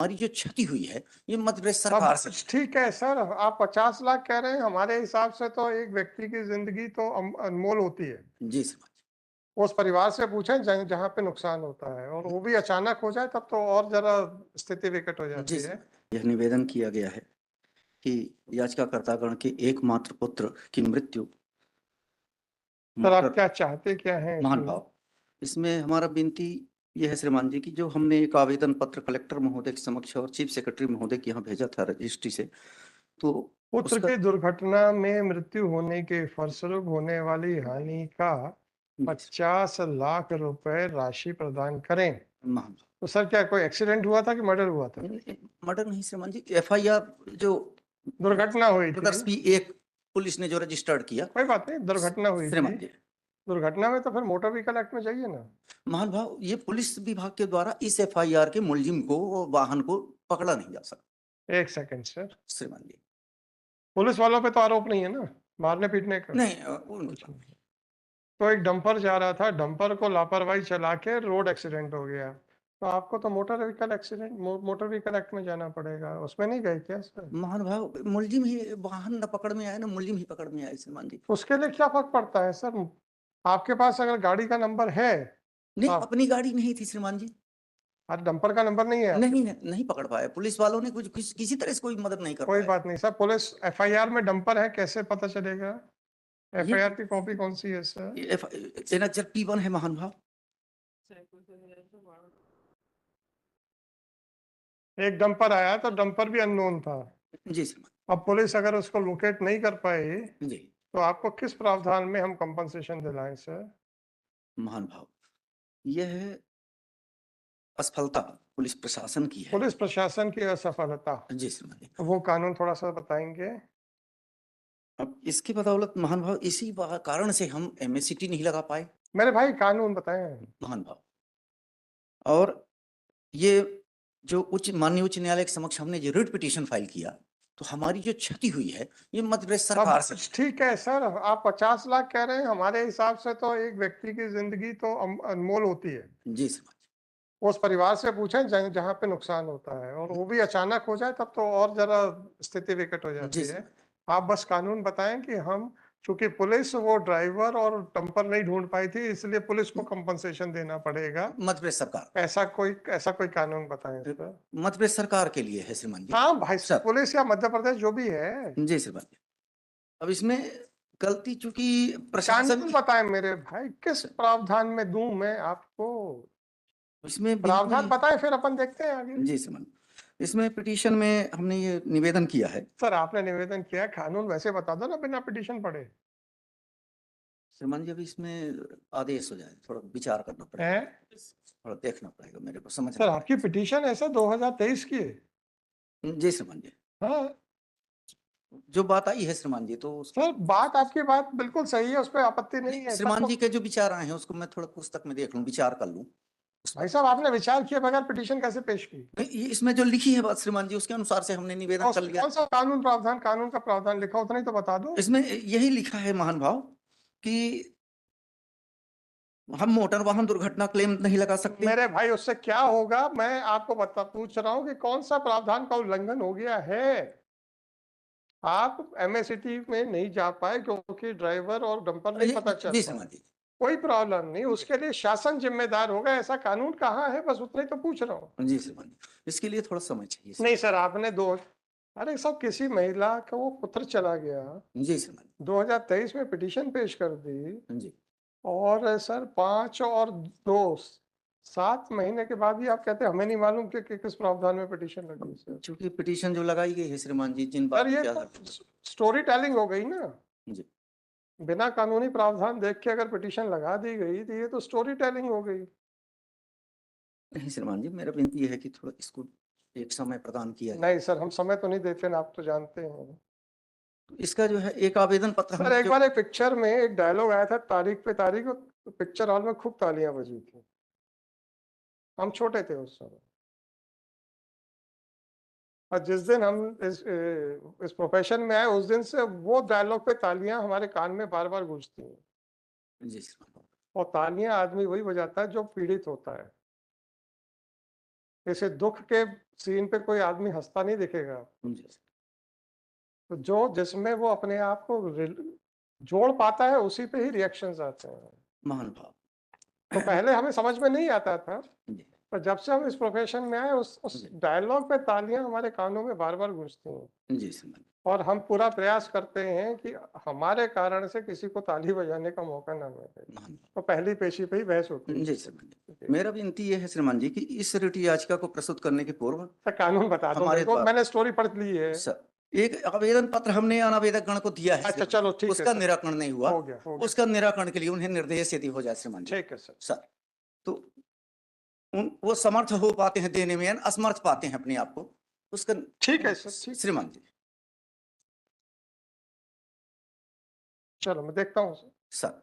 हमारी जो क्षति हुई है ये मध्य प्रदेश सब सरकार से। कुछ ठीक है सर, आप 50 लाख कह रहे हैं, हमारे हिसाब से तो एक व्यक्ति की ज़िंदगी तो अनमोल होती है। जी श्रीमान उस परिवार से पूछें जहाँ पे नुकसान होता है, और वो भी अचानक हो जाए तब तो और ज़रा स्थिति विकट हो जी। जी जाती है। श्रीमान, यह निवेदन किया गया है कि याचिकाकर्तागण के एकमात्र पुत्र की मृत्यु सर आप मोटर क्या चाहते क्या हैं महान इसमें? भाव। इसमें हमारा विनती यह है श्रीमान जी की जो हमने एक आवेदन पत्र कलेक्टर महोदय के समक्ष और चीफ सेक्रेटरी महोदय के यहाँ भेजा था रजिस्ट्री से, तो पुत्र उसका की दुर्घटना में मृत्यु होने के फलस्वरूप होने वाली हानि का 50 लाख रुपए राशि प्रदान करें। महान तो सर क्या कोई एक्सीडेंट हुआ था कि मर्डर हुआ था? भाव मर्डर नहीं श्रीमान जी, एफआईआर जो दुर्घटना हुई थी। ब्रदर्स पी एक पुलिस ने जो रजिस्टर्ड किया। कोई बात नहीं, दुर्घटना हुई थी। श्रीमान जी दुर्घटना में तो फिर मोटर व्हीकल एक्ट में जाइए ना। महान भाव, ये पुलिस विभाग के द्वारा इस एफआईआर के मुलजिम को और वाहन को पकड़ा नहीं जा सकता। एक सेकंड सर, श्रीमान जी पुलिस वालों पे तो आरोप नहीं है ना मारने पीटने का? नहीं कुछ नहीं। तो एक डंपर जा रहा था, डंपर को लापरवाही चला के रोड एक्सीडेंट हो गया, तो आपको तो motor vehicle accident motor vehicle act में जाना पड़ेगा। उसमें नहीं गए क्या सर? महान भाव, मुलजिम ही वाहन न पकड़ में आए ना मुलजिम ही पकड़ में आए श्रीमान जी। उसके लिए क्या फर्क पड़ता है सर? आपके पास अगर गाड़ी का नंबर है नहीं, आप, अपनी गाड़ी नहीं थी श्रीमान जी। आज डंपर का नंबर नहीं है आपके नहीं पास? नहीं, नहीं पकड़ पाए पुलिस वालों ने, किसी तरह से कोई मदद नहीं कर कोई पाए। बात नहीं सर, पुलिस एफआईआर में डंपर है कैसे पता चलेगा? ये एफआईआर की कॉपी कौन सी है सर? एनएचआर P1 है महान भाव। एक डंपर आया तो डंपर भी अननोन था। जी श्रीमान अब पुलिस अगर उसको लोकेट नहीं कर पाई जी। तो आपको किस प्रावधान में हम कंपनसेशन दिलाएं सर? महान भाव, यह असफलता पुलिस प्रशासन की है। पुलिस प्रशासन की असफलता, जी श्रीमान जी। वो कानून थोड़ा सा बताएंगे? अब इसकी बदौलत महान भाव इसी कारण से हम एमएससीटी नहीं लगा पाए। मेरे भाई कानून बताएं। महान भाव, और ये जो माननीय उच्च न्यायालय के समक्ष हमने जो रिट पिटीशन फाइल किया, तो हमारी जो क्षति हुई है ये मध्य प्रदेश सब सरकार से। कुछ ठीक है सर, आप 50 लाख कह रहे हैं, हमारे हिसाब से तो एक व्यक्ति की जिंदगी तो अनमोल होती है। जी श्रीमान उस परिवार से पूछें जहाँ पे नुकसान होता है, और वो भी अचानक हो जाए तब तो और जरा स्थिति विकट हो जी जाती है। श्रीमान। आप बस कानून बताएं कि हम, चूंकि पुलिस वो ड्राइवर और डंपर नहीं ढूंढ पाई थी, इसलिए पुलिस को कंपनसेशन देना पड़ेगा। मध्य प्रदेश सरकार, ऐसा कोई कानून बताएं सर। मध्य प्रदेश सरकार के लिए है श्रीमान जी। हाँ भाई, सर पुलिस या मध्य प्रदेश जो भी है। जी श्रीमान जी, अब इसमें गलती चूंकि प्रशासन कानून की। बताएं मेरे भाई, किस सर, प्रावधान में दूं मैं आपको? इसमें प्रावधान बिल्कुल। बताएं फिर अपन देखते हैं आगे। जी श्रीमान, इसमें पिटीशन में हमने ये निवेदन किया है। सर आपने निवेदन किया है, कानून वैसे बता दो ना बिना पिटीशन पढ़े। श्रीमान जी अभी इसमें आदेश हो जाए, थोड़ा विचार करना पड़ेगा, हैं? थोड़ा देखना पड़ेगा, मेरे को समझना सर आपकी पड़ेगा। पिटीशन है सर 2023 की है। जी श्रीमान जी, हाँ जो बात आई है श्रीमान जी तो सर, आपकी बात बिल्कुल सही है, उस पर आपत्ति नहीं है तब श्रीमान तो। जी के जो विचार आए हैं उसको मैं थोड़ा पुस्तक में देख लूं, विचार कर लूं उस पर। भाई साहब, आपने विचार किए बगैर पिटीशन कैसे पेश की? इसमें जो लिखी है बात श्रीमान जी उसके अनुसार से हमने निवेदन और कर उसमें लिया। कौन सा कानून का प्रावधान लिखा, उतना ही तो बता दो। इसमें यही लिखा है महान भाव कि हम मोटर वाहन दुर्घटना क्लेम नहीं लगा सकते। मेरे भाई उससे क्या होगा, मैं आपको पूछ रहा हूँ कि कौन सा प्रावधान का उल्लंघन हो गया है? आप एमएससीटी में नहीं जा पाए क्योंकि ड्राइवर और डंपर नहीं पता चल जी पाया। श्रीमान जी। कोई प्रॉब्लम नहीं, उसके लिए शासन जिम्मेदार होगा, ऐसा कानून कहाँ है, बस उतना ही तो पूछ रहा हूँ। जी श्रीमान जी, इसके लिए थोड़ा समय चाहिए नहीं सर। सर, आपने दो, अरे सब किसी महिला का वो पुत्र चला गया, जी श्रीमान 2023 में पिटीशन पेश कर दी, जी। और सर 5 और 2 7 महीने के बाद ही आप कहते हैं हमें नहीं मालूम कि किस प्रावधान में पिटीशन लगी सर। चूंकि पिटीशन जो लगाई गई है श्रीमान जी, जिन सर बातों ये के तो आधार स्टोरी टेलिंग हो गई ना। जी। बिना कानूनी प्रावधान देख के अगर पिटीशन लगा दी गई तो ये तो स्टोरी टेलिंग हो गई। नहीं श्रीमान जी, मेरा विनती है कि थोड़ा इसको एक समय प्रदान किया जाए। नहीं सर, हम समय तो नहीं देते ना, आप तो जानते हैं। तो इसका जो है एक आवेदन पत्र सर हमने एक जो। बार एक पिक्चर में एक डायलॉग आया था, तारीख पे तारीख, और पिक्चर हॉल में खूब तालियां बजी थी। हम छोटे थे उस समय, और जिस दिन हम इस प्रोफेशन में आए उस दिन से वो डायलॉग पे तालियां हमारे कान में बार बार गूंजती हैं। जी श्रीमान। और तालियां आदमी वही बजाता है जो पीड़ित होता है। ऐसे दुख के सीन पे कोई आदमी हंसता नहीं दिखेगा। जी सर, तो जो जिसमें वो अपने आप को जोड़ पाता है उसी पे ही रिएक्शंस आते हैं। महान भाव। तो पहले हमें समझ में नहीं आता था, जी पर जब से हम इस प्रोफेशन में आए उस जी। डायलॉग पे तालियां हमारे कानों में बार बार गूंजती हैं जी सर, और हम पूरा प्रयास करते हैं कि हमारे कारण से किसी को ताली बजाने का मौका ना मिले। महान तो पहली पेशी पे ही बहस होती है। जी सर। जी। मेरा विनती ये है श्रीमान जी कि इस रिट याचिका को प्रस्तुत करने के पूर्व सर कानून बता दो हमारे मेरे को, द्वारा मैंने स्टोरी पढ़ ली है। सर एक आवेदन पत्र हमने अनावेदक गण को दिया है अच्छा श्रीमान। चलो ठीक है उसका सर, निराकरण नहीं हुआ, हो गया उसका निराकरण के लिए उन्हें निर्देश यदि हो जाए श्रीमान जी। ठीक है सर। सर तो वो समर्थ हो पाते हैं देने में या असमर्थ पाते हैं अपने आप को, उसका ठीक है सर, ठीक। श्रीमान जी। चलो मैं देखता हूँ सर। सर